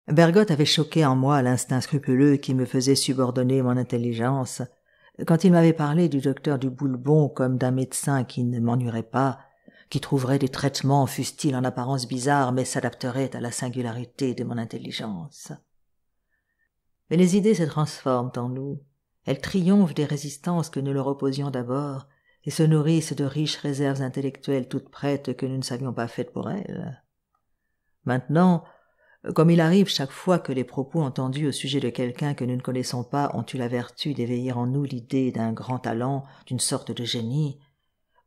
Bergotte avait choqué en moi l'instinct scrupuleux qui me faisait subordonner mon intelligence. Quand il m'avait parlé du docteur du Boulbon comme d'un médecin qui ne m'ennuierait pas, qui trouverait des traitements, fussent-ils en apparence bizarres, mais s'adapterait à la singularité de mon intelligence. Mais les idées se transforment en nous. Elles triomphent des résistances que nous leur opposions d'abord et se nourrissent de riches réserves intellectuelles toutes prêtes que nous ne savions pas faites pour elles. Maintenant, comme il arrive chaque fois que les propos entendus au sujet de quelqu'un que nous ne connaissons pas ont eu la vertu d'éveiller en nous l'idée d'un grand talent, d'une sorte de génie,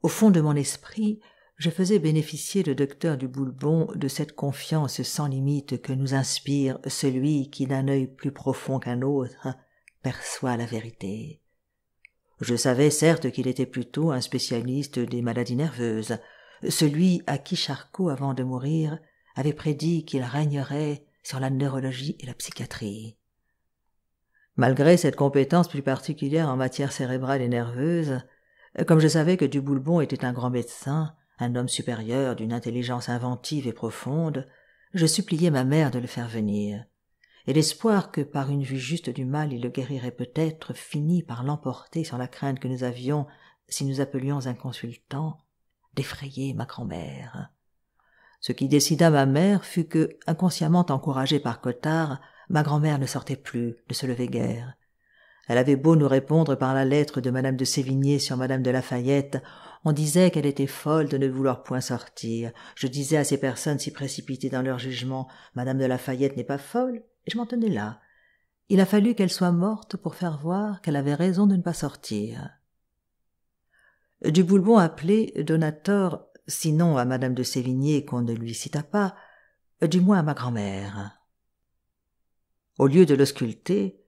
au fond de mon esprit, je faisais bénéficier le docteur du Boulbon de cette confiance sans limite que nous inspire celui qui, d'un œil plus profond qu'un autre, perçoit la vérité. Je savais certes qu'il était plutôt un spécialiste des maladies nerveuses, celui à qui Charcot, avant de mourir, avait prédit qu'il régnerait sur la neurologie et la psychiatrie. Malgré cette compétence plus particulière en matière cérébrale et nerveuse, comme je savais que du Boulbon était un grand médecin, un homme supérieur d'une intelligence inventive et profonde, je suppliai ma mère de le faire venir, et l'espoir que par une vue juste du mal il le guérirait peut-être finit par l'emporter sur la crainte que nous avions, si nous appelions un consultant, d'effrayer ma grand-mère. Ce qui décida ma mère fut que, inconsciemment encouragée par Cottard, ma grand-mère ne sortait plus, ne se levait guère. Elle avait beau nous répondre par la lettre de madame de Sévigné sur madame de Lafayette, on disait qu'elle était folle de ne vouloir point sortir. Je disais à ces personnes si précipitées dans leur jugement, madame de Lafayette n'est pas folle, et je m'en tenais là. Il a fallu qu'elle soit morte pour faire voir qu'elle avait raison de ne pas sortir. Du Boulbon appelait Donator, sinon à madame de Sévigné qu'on ne lui cita pas, du moins à ma grand-mère. Au lieu de l'ausculter,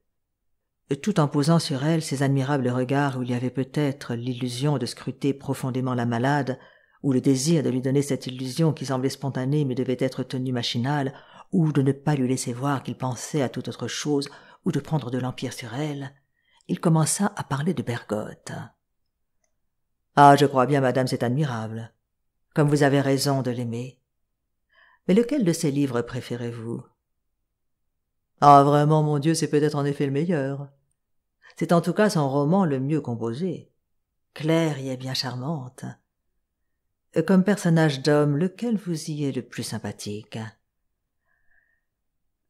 tout en posant sur elle ces admirables regards où il y avait peut-être l'illusion de scruter profondément la malade, ou le désir de lui donner cette illusion qui semblait spontanée mais devait être tenue machinale, ou de ne pas lui laisser voir qu'il pensait à toute autre chose, ou de prendre de l'empire sur elle, il commença à parler de Bergotte. « Ah, je crois bien, madame, c'est admirable. Comme vous avez raison de l'aimer. Mais lequel de ses livres préférez-vous » ? Ah, vraiment, mon Dieu, c'est peut-être en effet le meilleur. C'est en tout cas son roman le mieux composé. Claire y est bien charmante. Comme personnage d'homme, lequel vous y est le plus sympathique ?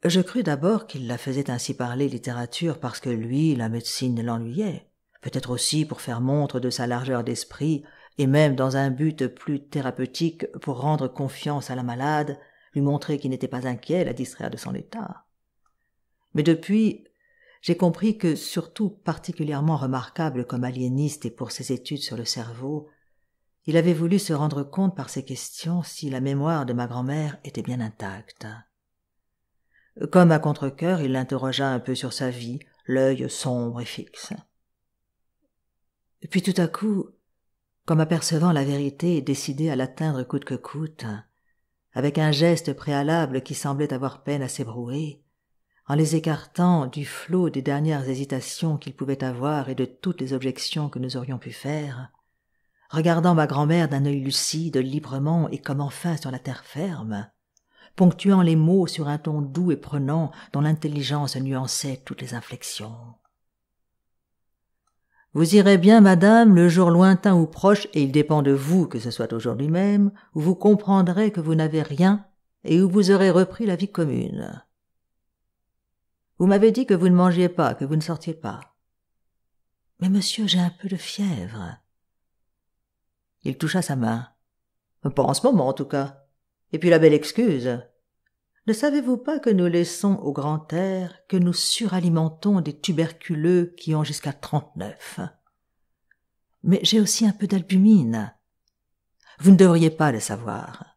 Je crus d'abord qu'il la faisait ainsi parler littérature parce que lui, la médecine l'ennuyait, peut-être aussi pour faire montre de sa largeur d'esprit, et même dans un but plus thérapeutique pour rendre confiance à la malade, lui montrer qu'il n'était pas inquiet, la distraire de son état. Mais depuis, j'ai compris que, surtout particulièrement remarquable comme aliéniste et pour ses études sur le cerveau, il avait voulu se rendre compte par ces questions si la mémoire de ma grand-mère était bien intacte. Comme à contre-cœur, il l'interrogea un peu sur sa vie, l'œil sombre et fixe. Puis tout à coup, comme apercevant la vérité et décidé à l'atteindre coûte que coûte, avec un geste préalable qui semblait avoir peine à s'ébrouer, en les écartant du flot des dernières hésitations qu'il pouvait avoir et de toutes les objections que nous aurions pu faire, regardant ma grand-mère d'un œil lucide, librement et comme enfin sur la terre ferme, ponctuant les mots sur un ton doux et prenant dont l'intelligence nuançait toutes les inflexions. « Vous irez bien, madame, le jour lointain ou proche, et il dépend de vous que ce soit aujourd'hui même, où vous comprendrez que vous n'avez rien et où vous aurez repris la vie commune. Vous m'avez dit que vous ne mangiez pas, que vous ne sortiez pas. Mais monsieur, j'ai un peu de fièvre. » Il toucha sa main. « Pas en ce moment, en tout cas. Et puis la belle excuse. Ne savez-vous pas que nous laissons au grand air, que nous suralimentons des tuberculeux qui ont jusqu'à 39 ? Mais j'ai aussi un peu d'albumine. Vous ne devriez pas le savoir.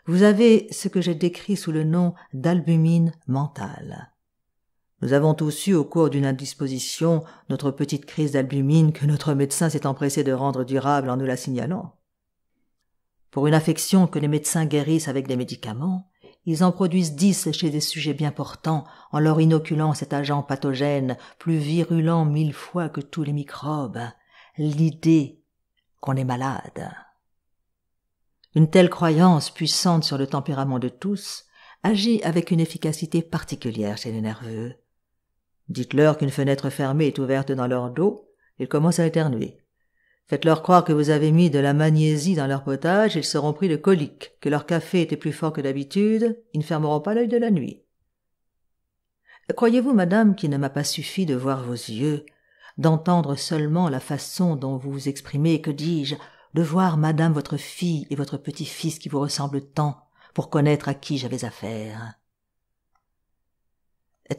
Vous avez ce que j'ai décrit sous le nom d'albumine mentale. Nous avons tous eu au cours d'une indisposition notre petite crise d'albumine que notre médecin s'est empressé de rendre durable en nous la signalant. Pour une affection que les médecins guérissent avec des médicaments, ils en produisent 10 chez des sujets bien portants en leur inoculant cet agent pathogène plus virulent 1000 fois que tous les microbes, l'idée qu'on est malade. Une telle croyance puissante sur le tempérament de tous agit avec une efficacité particulière chez les nerveux. Dites-leur qu'une fenêtre fermée est ouverte dans leur dos, ils commencent à éternuer. Faites-leur croire que vous avez mis de la magnésie dans leur potage, ils seront pris de coliques, que leur café était plus fort que d'habitude, ils ne fermeront pas l'œil de la nuit. Croyez-vous, madame, qu'il ne m'a pas suffi de voir vos yeux, d'entendre seulement la façon dont vous vous exprimez, que dis-je, de voir madame votre fille et votre petit-fils qui vous ressemblent tant, pour connaître à qui j'avais affaire.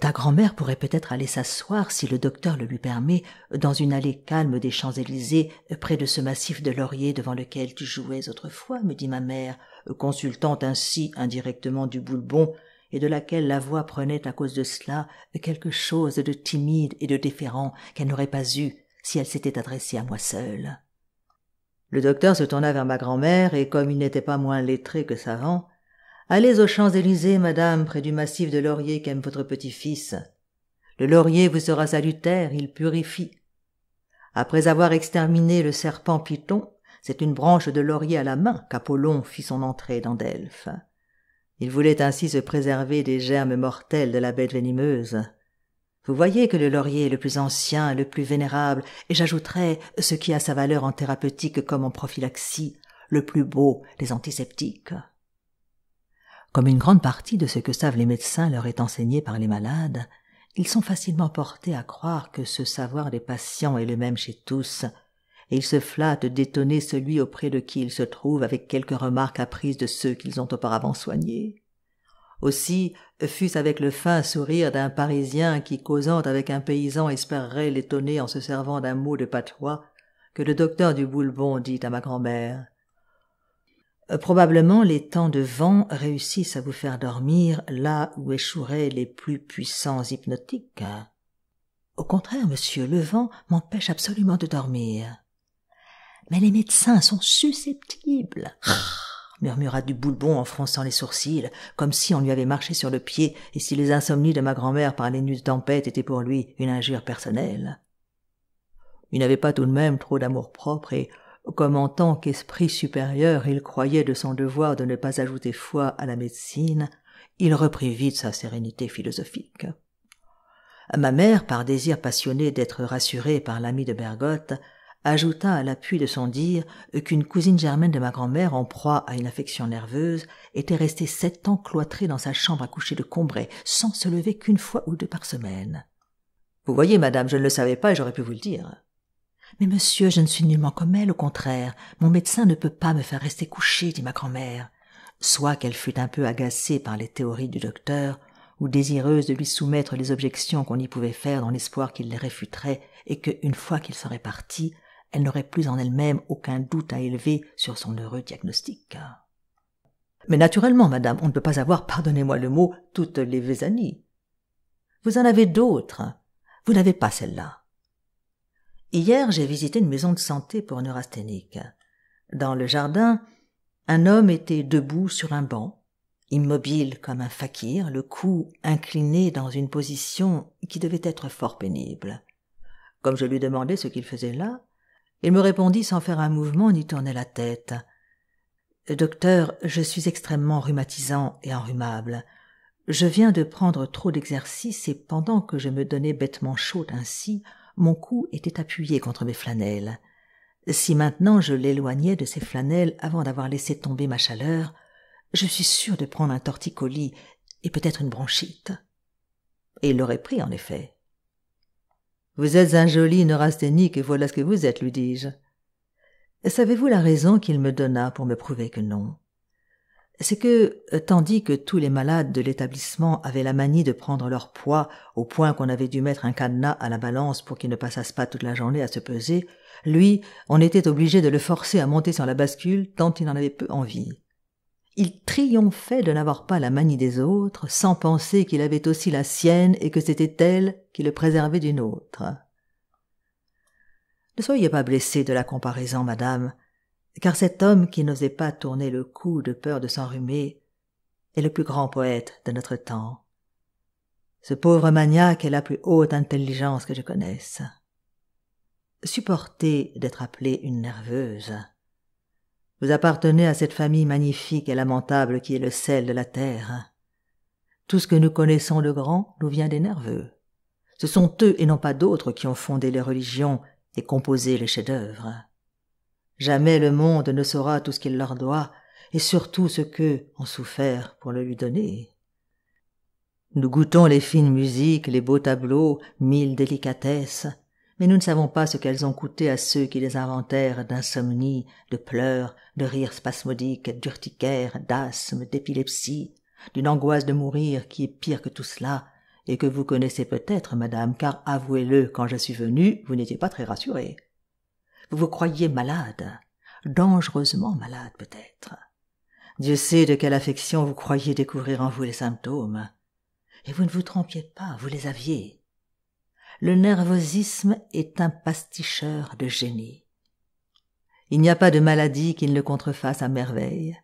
Ta grand-mère pourrait peut-être aller s'asseoir, si le docteur le lui permet, dans une allée calme des Champs-Élysées, près de ce massif de lauriers devant lequel tu jouais autrefois, me dit ma mère, consultant ainsi indirectement du Boulbon, et de laquelle la voix prenait à cause de cela quelque chose de timide et de déférent qu'elle n'aurait pas eu si elle s'était adressée à moi seule. Le docteur se tourna vers ma grand-mère, et comme il n'était pas moins lettré que savant, « Allez aux Champs-Élysées, madame, près du massif de laurier qu'aime votre petit-fils. Le laurier vous sera salutaire, il purifie. Après avoir exterminé le serpent Python, c'est une branche de laurier à la main qu'Apollon fit son entrée dans Delphes. Il voulait ainsi se préserver des germes mortels de la bête venimeuse. Vous voyez que le laurier est le plus ancien, le plus vénérable, et j'ajouterai, ce qui a sa valeur en thérapeutique comme en prophylaxie, le plus beau des antiseptiques. » Comme une grande partie de ce que savent les médecins leur est enseigné par les malades, ils sont facilement portés à croire que ce savoir des patients est le même chez tous, et ils se flattent d'étonner celui auprès de qui ils se trouvent avec quelques remarques apprises de ceux qu'ils ont auparavant soignés. Aussi, fût-ce avec le fin sourire d'un Parisien qui, causant avec un paysan, espérerait l'étonner en se servant d'un mot de patois, que le docteur du Boulbon dit à ma grand-mère: Probablement les temps de vent réussissent à vous faire dormir là où échoueraient les plus puissants hypnotiques. Au contraire, monsieur, le vent m'empêche absolument de dormir. Mais les médecins sont susceptibles, murmura du Boulbon en fronçant les sourcils, comme si on lui avait marché sur le pied et si les insomnies de ma grand-mère par les nuits de tempête étaient pour lui une injure personnelle. Il n'avait pas tout de même trop d'amour-propre et, comme en tant qu'esprit supérieur il croyait de son devoir de ne pas ajouter foi à la médecine, il reprit vite sa sérénité philosophique. Ma mère, par désir passionné d'être rassurée par l'ami de Bergotte, ajouta à l'appui de son dire qu'une cousine germaine de ma grand-mère, en proie à une affection nerveuse, était restée 7 ans cloîtrée dans sa chambre à coucher de Combray, sans se lever qu'une fois ou 2 par semaine. « Vous voyez, madame, je ne le savais pas et j'aurais pu vous le dire. » « Mais monsieur, je ne suis nullement comme elle, au contraire. Mon médecin ne peut pas me faire rester couchée, dit ma grand-mère. » Soit qu'elle fût un peu agacée par les théories du docteur, ou désireuse de lui soumettre les objections qu'on y pouvait faire dans l'espoir qu'il les réfuterait, et que, une fois qu'il serait parti, elle n'aurait plus en elle-même aucun doute à élever sur son heureux diagnostic. « Mais naturellement, madame, on ne peut pas avoir, pardonnez-moi le mot, toutes les Vésanies. Vous en avez d'autres. Vous n'avez pas celle-là. » Hier, j'ai visité une maison de santé pour neurasthéniques. Dans le jardin, un homme était debout sur un banc, immobile comme un fakir, le cou incliné dans une position qui devait être fort pénible. Comme je lui demandai ce qu'il faisait là, il me répondit sans faire un mouvement ni tourner la tête. « Docteur, je suis extrêmement rhumatisant et enrhumable. Je viens de prendre trop d'exercice et pendant que je me donnais bêtement chaud ainsi, mon cou était appuyé contre mes flanelles. Si maintenant je l'éloignais de ces flanelles avant d'avoir laissé tomber ma chaleur, je suis sûr de prendre un torticolis et peut-être une bronchite. » Et il l'aurait pris, en effet. « Vous êtes un joli neurasthénique et voilà ce que vous êtes, lui dis-je. » Savez-vous la raison qu'il me donna pour me prouver que non ? C'est que, tandis que tous les malades de l'établissement avaient la manie de prendre leur poids au point qu'on avait dû mettre un cadenas à la balance pour qu'ils ne passassent pas toute la journée à se peser, lui, on était obligé de le forcer à monter sur la bascule tant il en avait peu envie. Il triomphait de n'avoir pas la manie des autres, sans penser qu'il avait aussi la sienne et que c'était elle qui le préservait d'une autre. Ne soyez pas blessée de la comparaison, madame, car cet homme qui n'osait pas tourner le cou de peur de s'enrhumer est le plus grand poète de notre temps. Ce pauvre maniaque est la plus haute intelligence que je connaisse. Supportez d'être appelée une nerveuse. Vous appartenez à cette famille magnifique et lamentable qui est le sel de la terre. Tout ce que nous connaissons de grand nous vient des nerveux. Ce sont eux et non pas d'autres qui ont fondé les religions et composé les chefs-d'œuvre. Jamais le monde ne saura tout ce qu'il leur doit, et surtout ce qu'eux ont souffert pour le lui donner. Nous goûtons les fines musiques, les beaux tableaux, mille délicatesses, mais nous ne savons pas ce qu'elles ont coûté à ceux qui les inventèrent d'insomnie, de pleurs, de rires spasmodiques, d'urticaire, d'asthme, d'épilepsie, d'une angoisse de mourir qui est pire que tout cela, et que vous connaissez peut-être, madame, car avouez-le, quand je suis venu, vous n'étiez pas très rassurée. Vous vous croyiez malade, dangereusement malade peut-être. Dieu sait de quelle affection vous croyiez découvrir en vous les symptômes. Et vous ne vous trompiez pas, vous les aviez. Le nervosisme est un pasticheur de génie. Il n'y a pas de maladie qu'il ne contrefasse à merveille.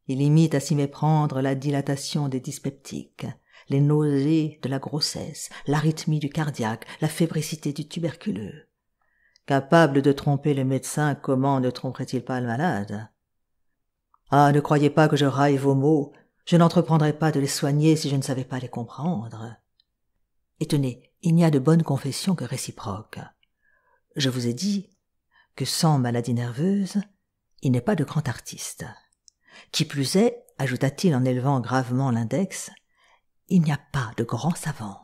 Il imite à s'y méprendre la dilatation des dyspeptiques, les nausées de la grossesse, l'arythmie du cardiaque, la fébricité du tuberculeux. Capable de tromper le médecin, comment ne tromperait-il pas le malade? Ah, ne croyez pas que je raille vos maux, je n'entreprendrais pas de les soigner si je ne savais pas les comprendre. Et tenez, il n'y a de bonnes confessions que réciproques. Je vous ai dit que sans maladie nerveuse, il n'est pas de grand artiste. Qui plus est, ajouta-t-il en élevant gravement l'index, il n'y a pas de grand savant.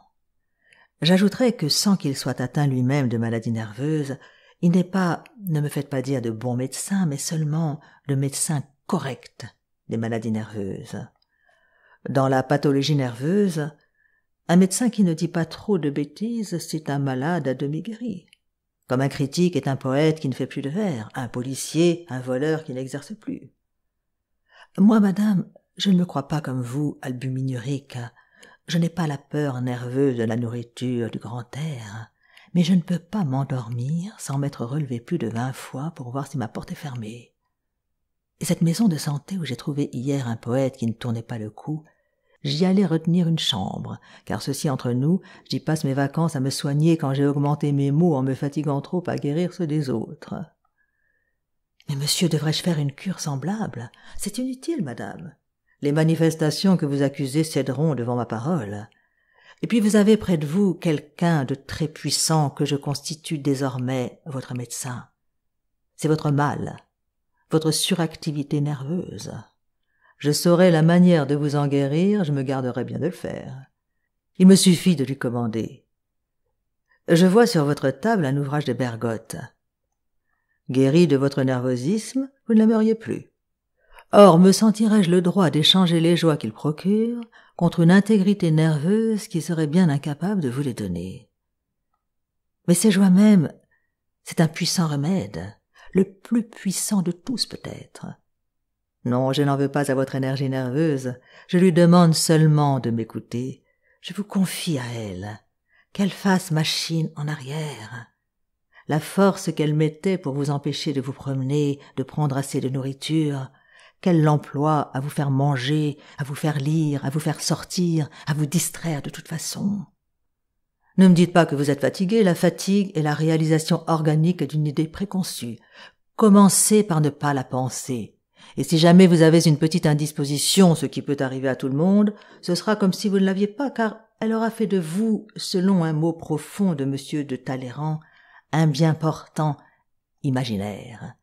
J'ajouterai que sans qu'il soit atteint lui-même de maladie nerveuse, il n'est pas, ne me faites pas dire de bon médecin, mais seulement de médecin correct des maladies nerveuses. Dans la pathologie nerveuse, un médecin qui ne dit pas trop de bêtises, c'est un malade à demi guéri. Comme un critique est un poète qui ne fait plus de vers, un policier, un voleur qui n'exerce plus. Moi, madame, je ne me crois pas comme vous, albuminurique. Je n'ai pas la peur nerveuse de la nourriture du grand air, mais je ne peux pas m'endormir sans m'être relevé plus de 20 fois pour voir si ma porte est fermée. Et cette maison de santé où j'ai trouvé hier un poète qui ne tournait pas le cou, j'y allais retenir une chambre, car ceci entre nous, j'y passe mes vacances à me soigner quand j'ai augmenté mes maux en me fatiguant trop à guérir ceux des autres. Mais monsieur, devrais-je faire une cure semblable? C'est inutile, madame. Les manifestations que vous accusez céderont devant ma parole. Et puis vous avez près de vous quelqu'un de très puissant que je constitue désormais votre médecin. C'est votre mal, votre suractivité nerveuse. Je saurais la manière de vous en guérir, je me garderais bien de le faire. Il me suffit de lui commander. Je vois sur votre table un ouvrage de Bergotte. Guéri de votre nervosisme, vous ne l'aimeriez plus. Or, me sentirais-je le droit d'échanger les joies qu'il procure contre une intégrité nerveuse qui serait bien incapable de vous les donner? Mais ces joies même, c'est un puissant remède, le plus puissant de tous peut-être. Non, je n'en veux pas à votre énergie nerveuse, je lui demande seulement de m'écouter. Je vous confie à elle, qu'elle fasse machine en arrière. La force qu'elle mettait pour vous empêcher de vous promener, de prendre assez de nourriture, qu'elle l'emploie à vous faire manger, à vous faire lire, à vous faire sortir, à vous distraire de toute façon. Ne me dites pas que vous êtes fatigué, la fatigue est la réalisation organique d'une idée préconçue. Commencez par ne pas la penser. Et si jamais vous avez une petite indisposition, ce qui peut arriver à tout le monde, ce sera comme si vous ne l'aviez pas, car elle aura fait de vous, selon un mot profond de M. de Talleyrand, un bien portant imaginaire.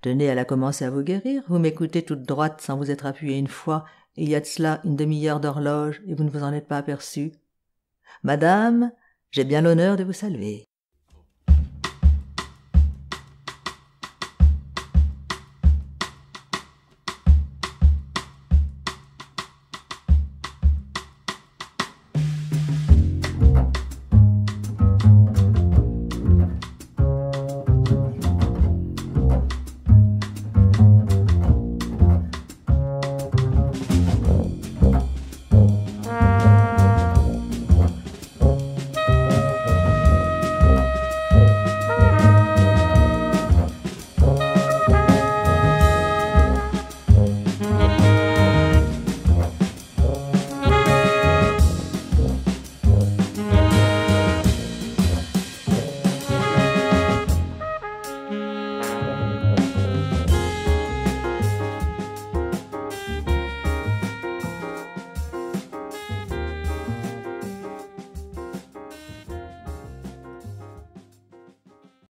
Tenez, elle a commencé à vous guérir, vous m'écoutez toute droite sans vous être appuyée une fois, il y a de cela une demi-heure d'horloge et vous ne vous en êtes pas aperçu. Madame, j'ai bien l'honneur de vous saluer.